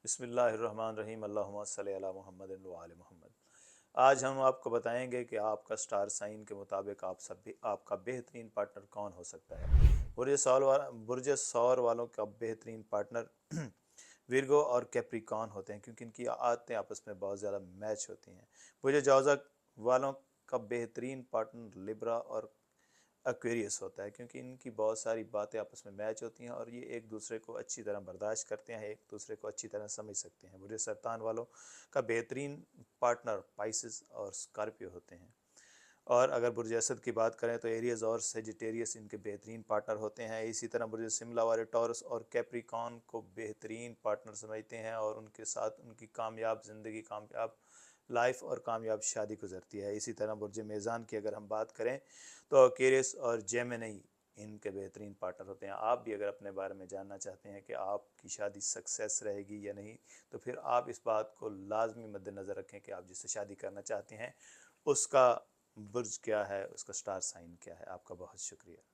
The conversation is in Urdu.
بسم اللہ الرحمن الرحیم اللہم صلی علی محمد و آل محمد۔ آج ہم آپ کو بتائیں گے کہ آپ کا سٹار سائن کے مطابق آپ کا بہترین پارٹنر کون ہو سکتا ہے۔ برج سور والوں کا بہترین پارٹنر ویرگو اور کیپریکان ہوتے ہیں کیونکہ ان کی عادتیں آپس میں بہت زیادہ میچ ہوتی ہیں۔ برج جوزا والوں کا بہترین پارٹنر لیبرا اور ایکویریس ہوتا ہے کیونکہ ان کی بہت ساری باتیں آپس میں میچ ہوتی ہیں اور یہ ایک دوسرے کو اچھی طرح برداشت کرتے ہیں، ایک دوسرے کو اچھی طرح سمجھ سکتے ہیں۔ برج سرطان والوں کا بہترین پارٹنر پائسس اور اسکارپیو ہوتے ہیں۔ اور اگر برج اسد کی بات کریں تو ایریز اور سیجیٹیریس ان کے بہترین پارٹنر ہوتے ہیں۔ اسی طرح برج شملہ والے ٹورس اور کیپریکان کو بہترین پارٹنر سمجھتے ہیں اور ان کے ساتھ ان کی کامیاب زندگی، کامیاب لائف اور کامیاب شادی گزرتی ہے۔ اسی طرح برج میزان کی اگر ہم بات کریں تو ایکویریس اور جیمنی ان کے بہترین پارٹنر ہوتے ہیں۔ آپ بھی اگر اپنے بارے میں جاننا چاہتے ہیں کہ آپ کی شادی سکسیس رہے گی یا نہیں، تو پھر آپ اس بات کو لازمی مد نظر رکھیں کہ آپ جس سے شادی کرنا چاہتے ہیں اس کا برج کیا ہے، اس کا سٹار سائن کیا ہے۔ آپ کا بہت شکریہ۔